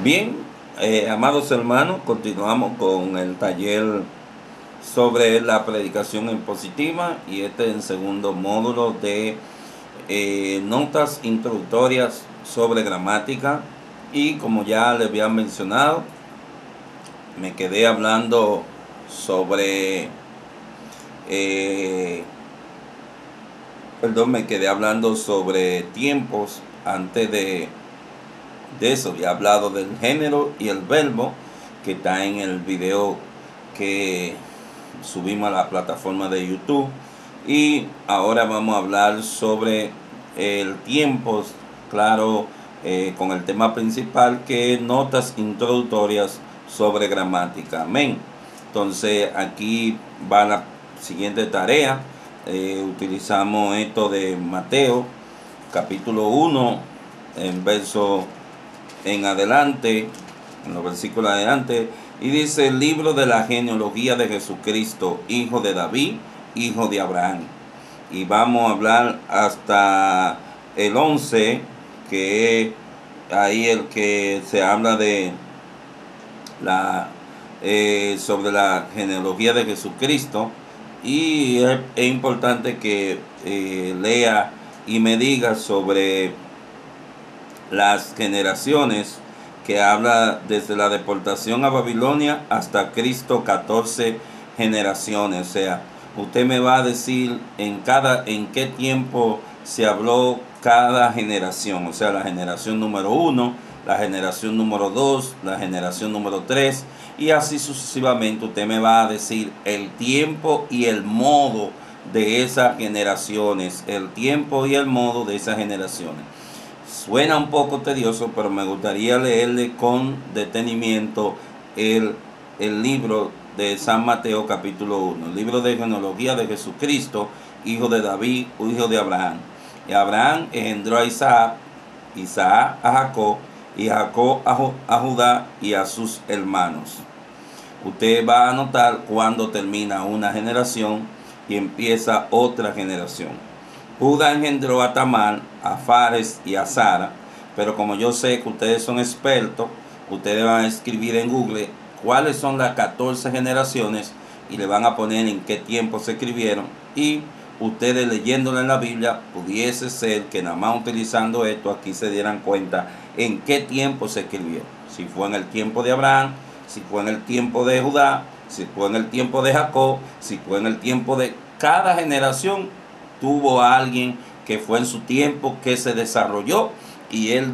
Bien, amados hermanos, continuamos con el taller sobre la predicación en positiva y este es el segundo módulo de notas introductorias sobre gramática. Y como ya les había mencionado, me quedé hablando sobre me quedé hablando sobre tiempos antes de eso. Había hablado del género y el verbo que está en el video que subimos a la plataforma de YouTube. Y ahora vamos a hablar sobre el tiempo, claro, con el tema principal que es notas introductorias sobre gramática. Amén. Entonces aquí va la siguiente tarea. Utilizamos esto de Mateo capítulo 1 en verso en adelante, en los versículos adelante, y dice: el libro de la genealogía de Jesucristo, hijo de David, hijo de Abraham. Y vamos a hablar hasta el 11, que es ahí el que se habla de sobre la genealogía de Jesucristo. Y es importante que lea y me diga sobre las generaciones, que habla desde la deportación a Babilonia hasta Cristo, 14 generaciones. O sea, usted me va a decir en qué tiempo se habló cada generación. O sea, la generación número 1, la generación número 2, la generación número 3, y así sucesivamente. Usted me va a decir el tiempo y el modo de esas generaciones, el tiempo y el modo de esas generaciones. Suena un poco tedioso, pero me gustaría leerle con detenimiento el libro de San Mateo capítulo 1, el libro de genealogía de Jesucristo, hijo de David, hijo de Abraham. Y Abraham engendró a Isaac, Isaac a Jacob, y Jacob a Judá y a sus hermanos. Usted va a notar cuando termina una generación y empieza otra generación. Judá engendró a Tamar, a Fares y a Sara, pero como yo sé que ustedes son expertos, ustedes van a escribir en Google cuáles son las 14 generaciones y le van a poner en qué tiempo se escribieron, y ustedes leyéndolo en la Biblia, pudiese ser que nada más utilizando esto aquí se dieran cuenta en qué tiempo se escribieron. Si fue en el tiempo de Abraham, si fue en el tiempo de Judá, si fue en el tiempo de Jacob, si fue en el tiempo de cada generación. Tuvo a alguien que fue en su tiempo, que se desarrolló y él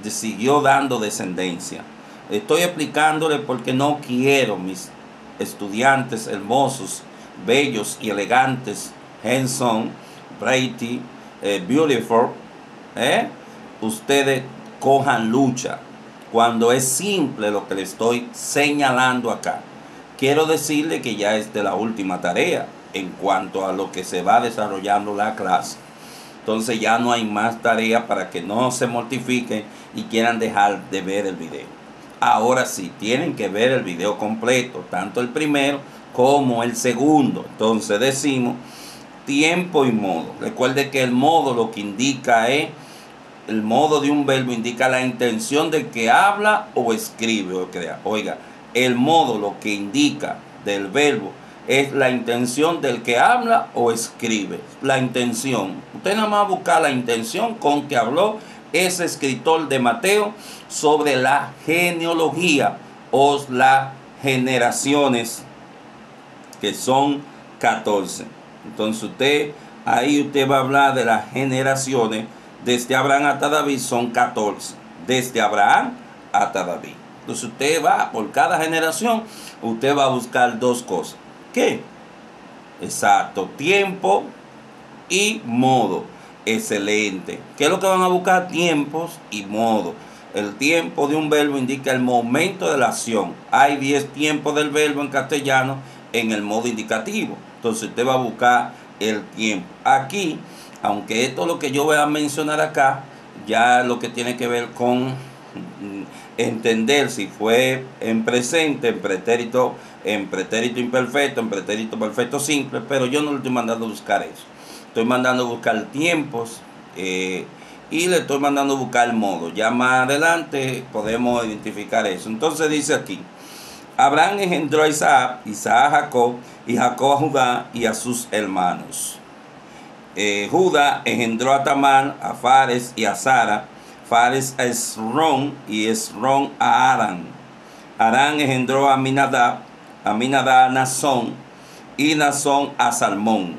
siguió dando descendencia. Estoy explicándole porque no quiero mis estudiantes hermosos, bellos y elegantes, handsome, pretty, beautiful, ustedes cojan lucha cuando es simple lo que le estoy señalando acá. Quiero decirle que ya es de la última tarea en cuanto a lo que se va desarrollando la clase. Entonces ya no hay más tarea para que no se mortifiquen y quieran dejar de ver el video. Ahora sí, tienen que ver el video completo, tanto el primero como el segundo. Entonces decimos tiempo y modo. Recuerde que el modo lo que indica es, el modo de un verbo indica la intención del que habla o escribe o crea. Oiga, el modo lo que indica del verbo es la intención del que habla o escribe. La intención. Usted nada más busca la intención con que habló ese escritor de Mateo sobre la genealogía o las generaciones, que son 14. Entonces ahí usted va a hablar de las generaciones. Desde Abraham hasta David son 14. Desde Abraham hasta David. Entonces usted va por cada generación, usted va a buscar dos cosas. ¿Qué? Exacto, tiempo y modo. Excelente. ¿Qué es lo que van a buscar? Tiempos y modo. El tiempo de un verbo indica el momento de la acción. Hay 10 tiempos del verbo en castellano en el modo indicativo. Entonces usted va a buscar el tiempo. Aquí, aunque esto es lo que yo voy a mencionar acá, ya lo que tiene que ver con entender si fue en presente, en pretérito imperfecto, en pretérito perfecto simple, pero yo no le estoy mandando a buscar eso. Estoy mandando a buscar tiempos y le estoy mandando a buscar el modo. Ya más adelante podemos identificar eso. Entonces dice aquí, Abraham engendró a Isaac, Isaac a Jacob, y Jacob a Judá y a sus hermanos. Judá engendró a Tamar, a Fares y a Sara, Fares a Esrón y Esrón a Arán. Arán engendró a Aminadab a Nazón y Nazón a Salmón.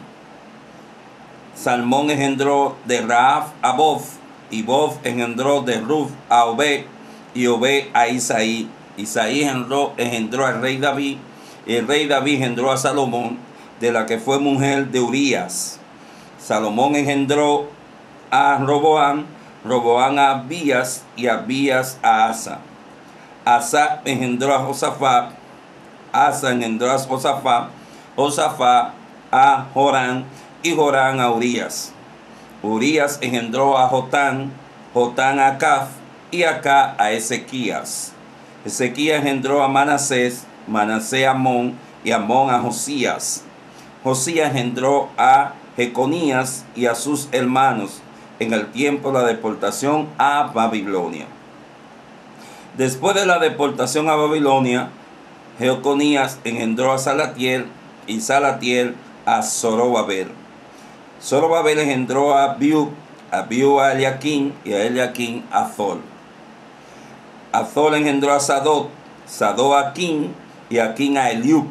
Salmón engendró de Raab a Bof, y Bof engendró de Ruf a Obed, y Obed a Isaí. Isaí engendró al rey David, y el rey David engendró a Salomón, de la que fue mujer de Urías. Salomón engendró a Roboam, Roboam a Abías, y Abías a Asa. Asa engendró a Josafat, Asa engendró a Josafat, Josafat a Jorán, y Jorán a Urías. Urías engendró a Jotán, Jotán a Acaf, y Acá a Ezequías. Ezequías engendró a Manasés, Manasés a Amón, y Amón a Josías. Josías engendró a Jeconías y a sus hermanos en el tiempo de la deportación a Babilonia. Después de la deportación a Babilonia, Jeconías engendró a Salatiel, y Salatiel a Zorobabel. Zorobabel engendró a Abiud a Eliaquín, y a Eliaquín a Azor. Azor engendró a Sadok, Sadok a Aquín, y Aquín a Eliud.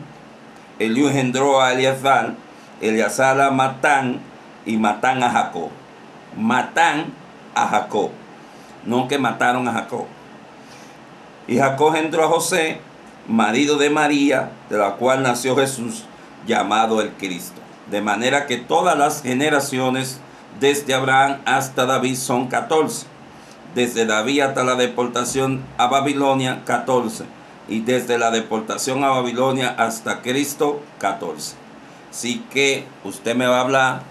Eliud engendró a Eleazar, Eleazar a Matán, y Matán a Jacob. Matán a Jacob, no que mataron a Jacob. Y Jacob engendró a José, marido de María, de la cual nació Jesús, llamado el Cristo. De manera que todas las generaciones desde Abraham hasta David son 14. Desde David hasta la deportación a Babilonia, 14. Y desde la deportación a Babilonia hasta Cristo, 14. Así que usted me va a hablar,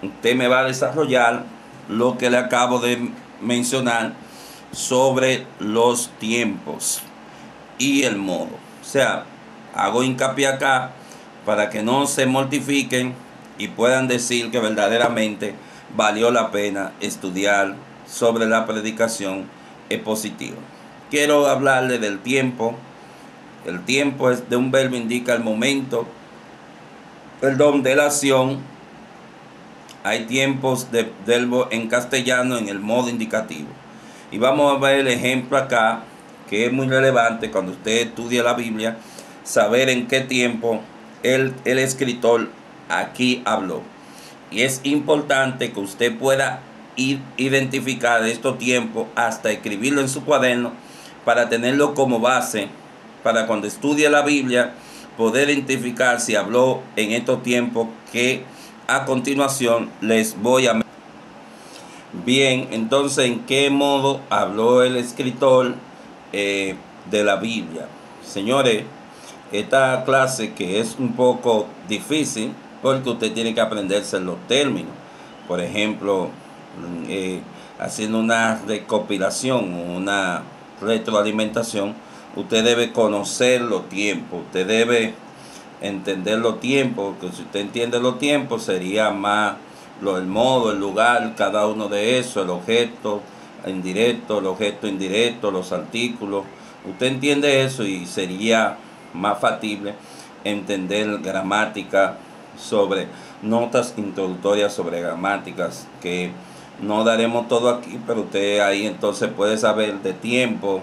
usted me va a desarrollar lo que le acabo de mencionar sobre los tiempos y el modo. O sea, hago hincapié acá para que no se mortifiquen y puedan decir que verdaderamente valió la pena estudiar sobre la predicación expositiva. Quiero hablarle del tiempo. El tiempo es de un verbo, indica el momento, de la acción. Hay tiempos de verbo en castellano en el modo indicativo. Y vamos a ver el ejemplo acá, que es muy relevante cuando usted estudia la Biblia, saber en qué tiempo el escritor aquí habló. Y es importante que usted pueda identificar estos tiempos hasta escribirlo en su cuaderno para tenerlo como base, para cuando estudie la Biblia poder identificar si habló en estos tiempos que a continuación les voy a... Bien, entonces, ¿en qué modo habló el escritor de la Biblia? Señores, esta clase que es un poco difícil porque usted tiene que aprenderse los términos. Por ejemplo, haciendo una recopilación, una retroalimentación, usted debe conocer los tiempos, usted debe entender los tiempos, porque si usted entiende los tiempos sería más el modo, el lugar, cada uno de esos, el objeto indirecto, el objeto indirecto, los artículos. Usted entiende eso y sería más factible entender gramática, sobre notas introductorias sobre gramáticas, que no daremos todo aquí, pero usted ahí entonces puede saber de tiempo,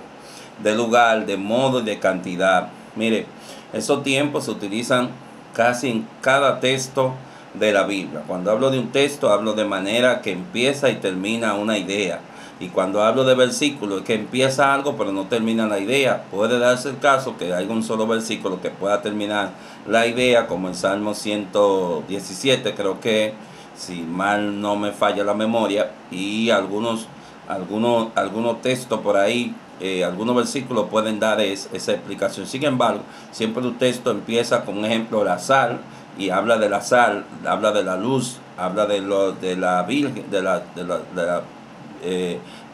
de lugar, de modo y de cantidad. Mire, esos tiempos se utilizan casi en cada texto de la Biblia. Cuando hablo de un texto, hablo de manera que empieza y termina una idea. Y cuando hablo de versículos, es que empieza algo pero no termina la idea. Puede darse el caso que haya un solo versículo que pueda terminar la idea, como en Salmo 117, creo que, si mal no me falla la memoria, y algunos textos por ahí, algunos versículos pueden dar esa explicación. Sin embargo, siempre un texto empieza con un ejemplo, la sal, y habla de la sal, habla de la luz, habla de la Virgen, de la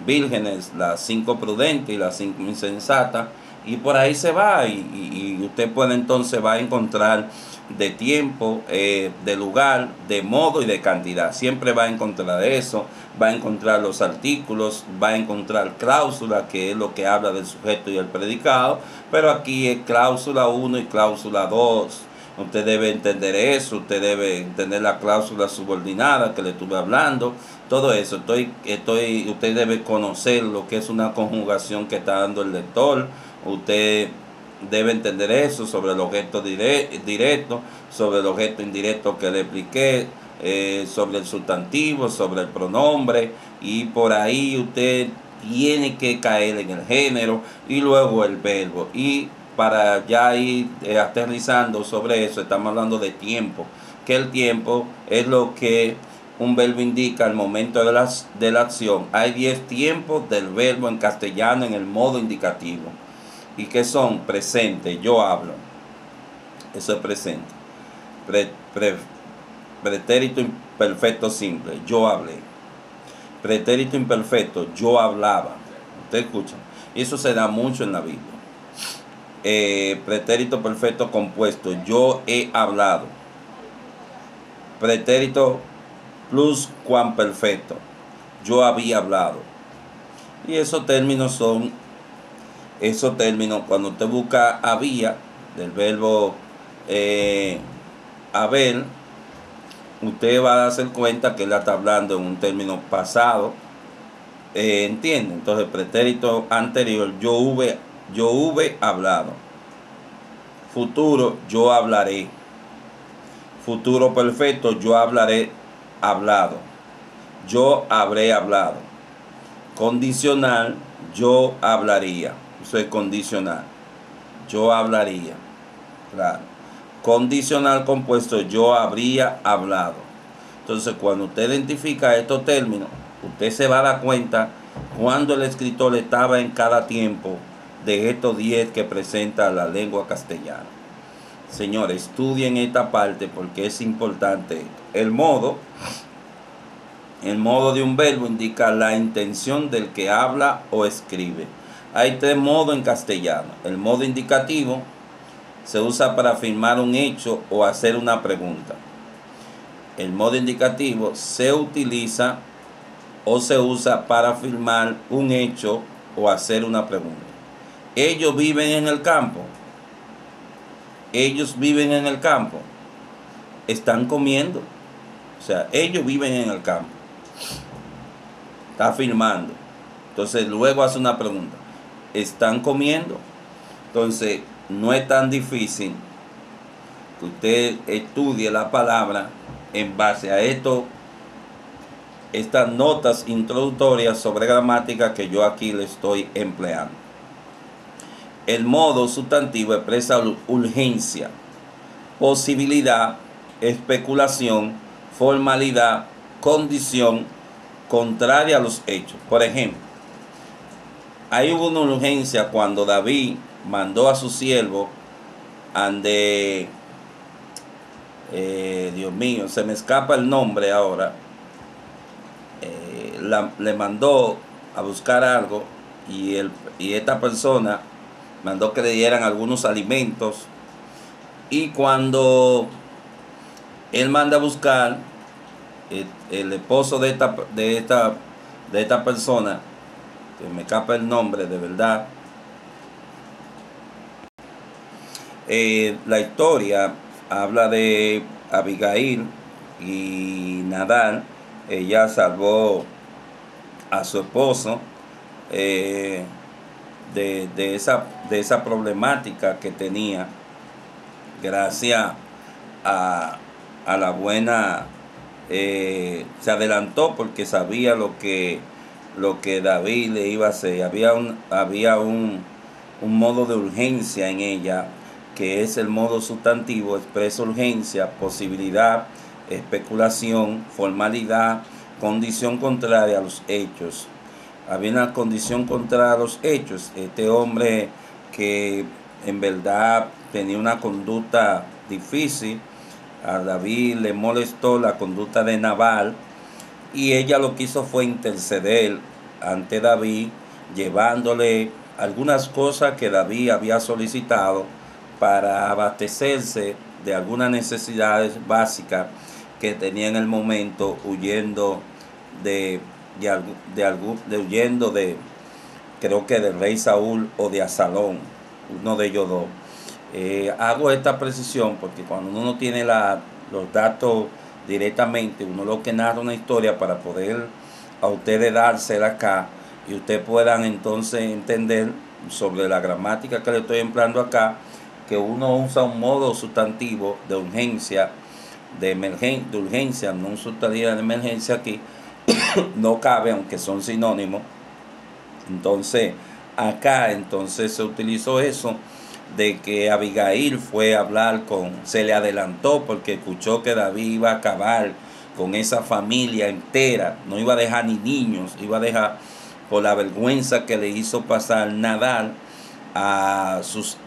vírgenes, las 5 prudentes y las 5 insensatas, y por ahí se va, y usted puede entonces va a encontrar de tiempo, de lugar, de modo y de cantidad. Siempre va a encontrar eso, va a encontrar los artículos, va a encontrar cláusula, que es lo que habla del sujeto y el predicado, pero aquí es cláusula 1 y cláusula 2. Usted debe entender eso, usted debe entender la cláusula subordinada que le estuve hablando, todo eso. Usted debe conocer lo que es una conjugación que está dando el lector. Usted debe entender eso sobre el objeto directo, sobre el objeto indirecto que le expliqué, sobre el sustantivo, sobre el pronombre, y por ahí usted tiene que caer en el género y luego el verbo. Y para ya ir aterrizando sobre eso, estamos hablando de tiempo, que el tiempo es lo que un verbo indica al momento de la acción. Hay 10 tiempos del verbo en castellano en el modo indicativo. ¿Y qué son? Presente, yo hablo. Eso es presente. Pretérito imperfecto simple, yo hablé. Pretérito imperfecto, yo hablaba. ¿Usted escucha? Y eso se da mucho en la Biblia. Pretérito perfecto compuesto, yo he hablado. Pretérito pluscuamperfecto, yo había hablado. Y esos términos, cuando usted busca había, del verbo haber, usted va a darse cuenta que él está hablando en un término pasado. ¿Entiende? Entonces, pretérito anterior, yo hube hablado. Futuro, yo hablaré. Futuro perfecto, yo hablaré hablado. Yo habré hablado. Condicional, yo hablaría. Eso es condicional. Yo hablaría. Claro. Condicional compuesto, yo habría hablado. Entonces, cuando usted identifica estos términos, usted se va a dar cuenta cuando el escritor estaba en cada tiempo de estos 10 que presenta la lengua castellana. Señores, estudien esta parte porque es importante. El modo de un verbo indica la intención del que habla o escribe. Hay 3 modos en castellano. El modo indicativo se usa para afirmar un hecho o hacer una pregunta. El modo indicativo se utiliza o se usa para afirmar un hecho o hacer una pregunta. Ellos viven en el campo. Ellos viven en el campo. Están comiendo. O sea, ellos viven en el campo. Está afirmando. Entonces luego hace una pregunta. ¿Están comiendo? Entonces no es tan difícil que usted estudie la palabra en base a estas notas introductorias sobre gramática que yo aquí le estoy empleando. El modo sustantivo expresa urgencia, posibilidad, especulación, formalidad, condición contraria a los hechos. Por ejemplo, hay una urgencia cuando David mandó a su siervo ande, Dios mío, se me escapa el nombre ahora, le mandó a buscar algo y esta persona mandó que le dieran algunos alimentos, y cuando él manda a buscar, el esposo de esta persona, que me escapa el nombre de verdad, la historia habla de Abigail y Nadal. Ella salvó a su esposo de esa problemática que tenía, gracias a la buena, se adelantó porque sabía lo que David le iba a hacer. Había un modo de urgencia en ella, que es el modo sustantivo, expresa urgencia, posibilidad, especulación, formalidad, condición contraria a los hechos. Había una condición contraria a los hechos. Este hombre, que en verdad tenía una conducta difícil, a David le molestó la conducta de Nabal, y ella lo que hizo fue interceder ante David, llevándole algunas cosas que David había solicitado para abastecerse de algunas necesidades básicas que tenía en el momento, huyendo huyendo de, creo que del rey Saúl o de Absalón, uno de ellos dos. Hago esta precisión porque cuando uno no tiene los datos directamente, uno lo que narra una historia para poder a ustedes dársela acá y ustedes puedan entonces entender sobre la gramática que le estoy empleando acá, que uno usa un modo sustantivo de urgencia, de urgencia, no un sustantivo de emergencia aquí, no cabe, aunque son sinónimos. Entonces, acá entonces se utilizó eso de que Abigail fue a hablar se le adelantó porque escuchó que David iba a acabar con esa familia entera, no iba a dejar ni niños, iba a dejar, por la vergüenza que le hizo pasar Nadal a sus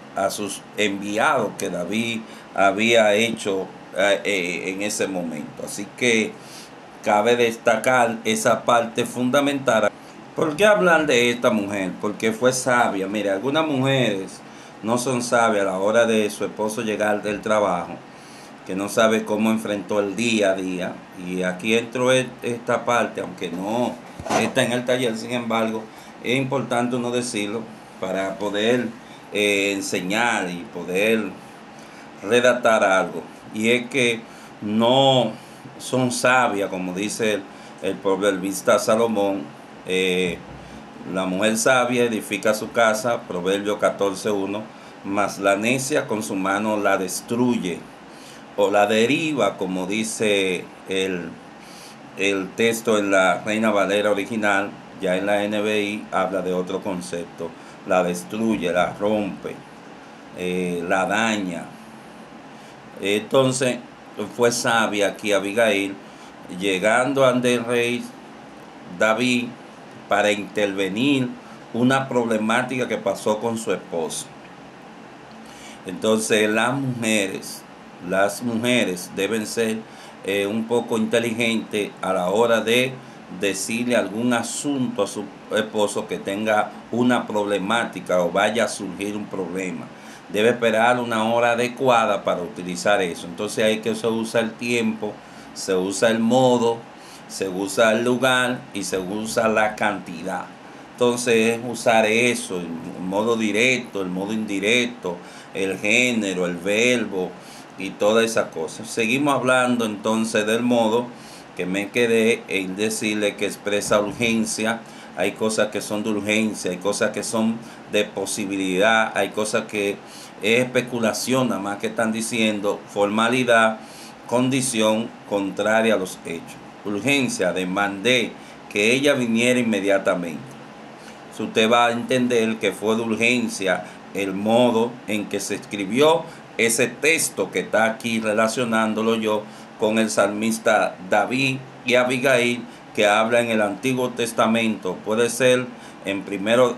enviados que David había hecho en ese momento. Así que cabe destacar esa parte fundamental. ¿Por qué hablan de esta mujer? Porque fue sabia. Mire, algunas mujeres no son sabias a la hora de su esposo llegar del trabajo, que no sabe cómo enfrentó el día a día. Y aquí entro esta parte, aunque no está en el taller, sin embargo, es importante uno decirlo para poder enseñar y poder redactar algo. Y es que no son sabias, como dice el proverbista Salomón. La mujer sabia edifica su casa, Proverbio 14:1, mas la necia con su mano la destruye o la deriva, como dice el texto en la Reina Valera original. Ya en la NBI habla de otro concepto: la destruye, la rompe, la daña. Entonces fue sabia aquí Abigail, llegando ante el rey David para intervenir una problemática que pasó con su esposo. Entonces las mujeres deben ser un poco inteligentes a la hora de decirle algún asunto a su esposo que tenga una problemática o vaya a surgir un problema. Debe esperar una hora adecuada para utilizar eso. Entonces hay que se usa el tiempo, se usa el modo, se usa el lugar y se usa la cantidad. Entonces es usar eso, el modo directo, el modo indirecto, el género, el verbo y todas esas cosas. Seguimos hablando entonces del modo, que me quedé en decirle que expresa urgencia. Hay cosas que son de urgencia, hay cosas que son de posibilidad, hay cosas que es especulación, nada más que están diciendo formalidad, condición contraria a los hechos. Urgencia, demandé que ella viniera inmediatamente. Si usted va a entender que fue de urgencia el modo en que se escribió ese texto que está aquí relacionándolo yo con el salmista David y Abigail, que habla en el Antiguo Testamento. Puede ser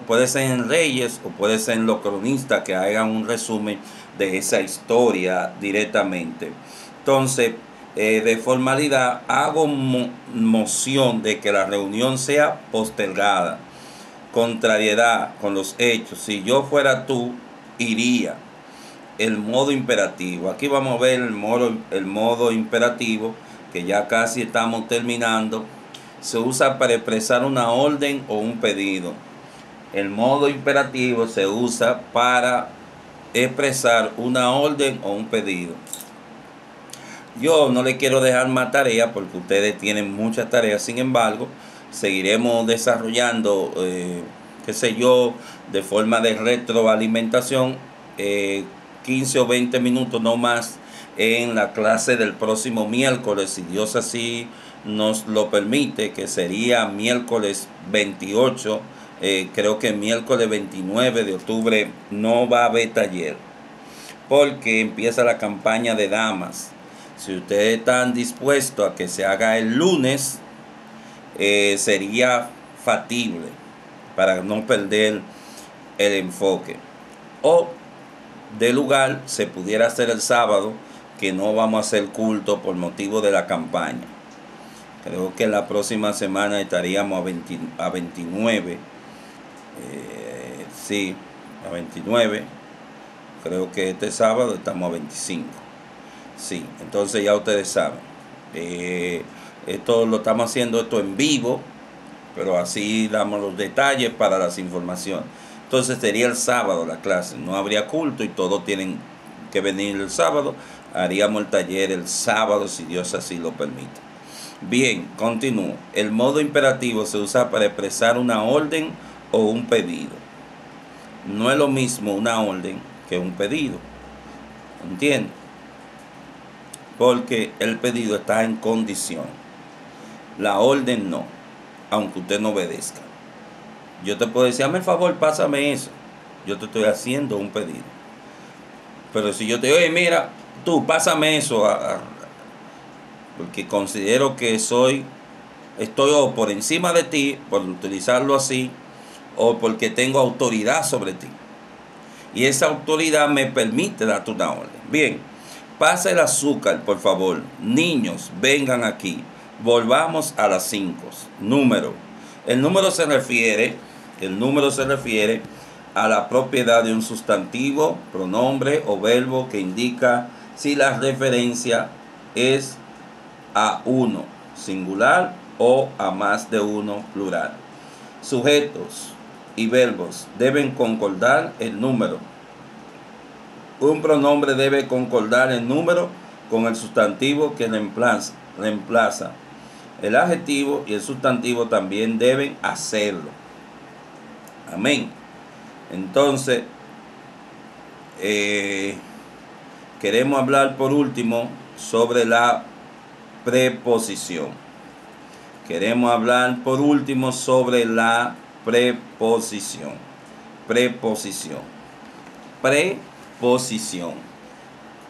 puede ser en Reyes o puede ser en los cronistas, que hagan un resumen de esa historia directamente. Entonces, de formalidad, hago moción de que la reunión sea postergada. Contrariedad con los hechos: si yo fuera tú, iría. El modo imperativo. Aquí vamos a ver el modo imperativo, que ya casi estamos terminando. Se usa para expresar una orden o un pedido. El modo imperativo se usa para expresar una orden o un pedido. Yo no le quiero dejar más tareas porque ustedes tienen muchas tareas. Sin embargo, seguiremos desarrollando, qué sé yo, de forma de retroalimentación, 15 o 20 minutos no más en la clase del próximo miércoles, si Dios así nos lo permite, que sería miércoles 28. Creo que miércoles 29 de octubre no va a haber taller porque empieza la campaña de damas. Si ustedes están dispuestos a que se haga el lunes, sería factible para no perder el enfoque. O de lugar se pudiera hacer el sábado, que no vamos a hacer culto por motivo de la campaña. Creo que la próxima semana estaríamos a 29. Sí, a 29. Creo que este sábado estamos a 25. Sí, entonces ya ustedes saben. Esto lo estamos haciendo esto en vivo, pero así damos los detalles para las informaciones. Entonces sería el sábado la clase, no habría culto y todos tienen que venir el sábado. Haríamos el taller el sábado si Dios así lo permite. Bien, continúo. El modo imperativo se usa para expresar una orden o un pedido. No es lo mismo una orden que un pedido. ¿Entiendes? Porque el pedido está en condición. La orden no, aunque usted no obedezca. Yo te puedo decir, hazme el favor, pásame eso. Yo te estoy haciendo un pedido. Pero si yo te digo, oye, mira, tú pásame eso, porque considero que estoy o por encima de ti, por utilizarlo así, o porque tengo autoridad sobre ti. Y esa autoridad me permite darte una orden. Bien, pasa el azúcar, por favor. Niños, vengan aquí. Volvamos a las 5. Número. El número se refiere a la propiedad de un sustantivo, pronombre o verbo que indica si la referencia es a uno, singular, o a más de uno, plural. Sujetos y verbos deben concordar el número. Un pronombre debe concordar el número con el sustantivo que reemplaza. El adjetivo y el sustantivo también deben hacerlo. Amén. Entonces, queremos hablar por último sobre la preposición. Queremos hablar por último sobre la preposición. Preposición. Preposición.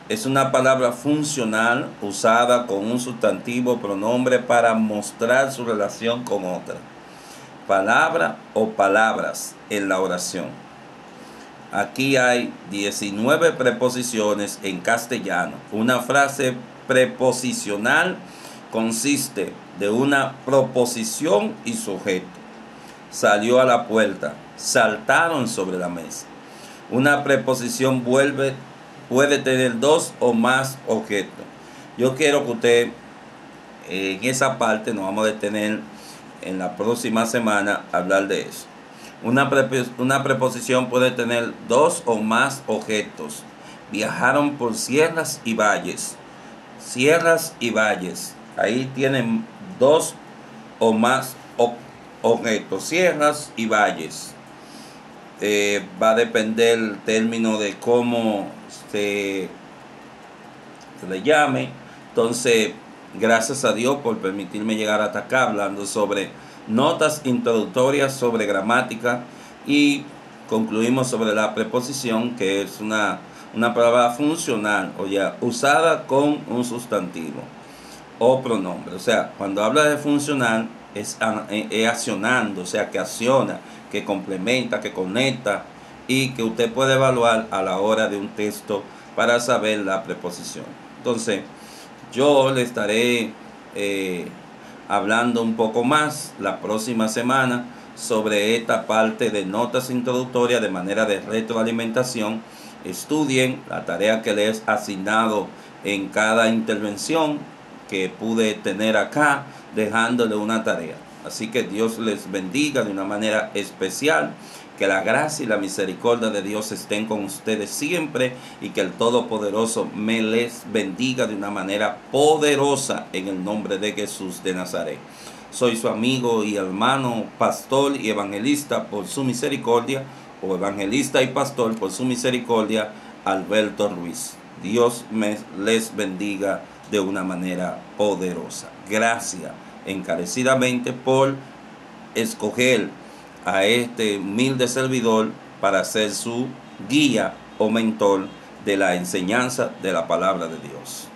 Es una palabra funcional usada con un sustantivo o pronombre para mostrar su relación con otra palabra o palabras en la oración. Aquí hay 19 preposiciones en castellano. Una frase preposicional consiste de una proposición y sujeto. Salió a la puerta. Saltaron sobre la mesa. Una preposición puede tener dos o más objetos. Yo quiero que usted en esa parte nos vamos a detener en la próxima semana a hablar de eso. Una preposición puede tener dos o más objetos. Viajaron por sierras y valles. Sierras y valles. Ahí tienen dos o más objetos. Sierras y valles. Va a depender el término de cómo se le llame. Entonces, gracias a Dios por permitirme llegar hasta acá hablando sobre notas introductorias sobre gramática y concluimos sobre la preposición, que es una palabra funcional, o ya usada con un sustantivo o pronombre. O sea, cuando habla de funcional es accionando, o sea, que acciona, que complementa, que conecta y que usted puede evaluar a la hora de un texto para saber la preposición. Entonces, yo le estaré hablando un poco más la próxima semana sobre esta parte de notas introductorias de manera de retroalimentación. Estudien la tarea que les he asignado en cada intervención que pude tener acá, dejándole una tarea. Así que Dios les bendiga de una manera especial. Que la gracia y la misericordia de Dios estén con ustedes siempre y que el Todopoderoso me les bendiga de una manera poderosa en el nombre de Jesús de Nazaret. Soy su amigo y hermano, pastor y evangelista por su misericordia, o evangelista y pastor por su misericordia, Alberto Ruiz. Dios les bendiga de una manera poderosa. Gracias encarecidamente por escoger a este humilde servidor para ser su guía o mentor de la enseñanza de la palabra de Dios.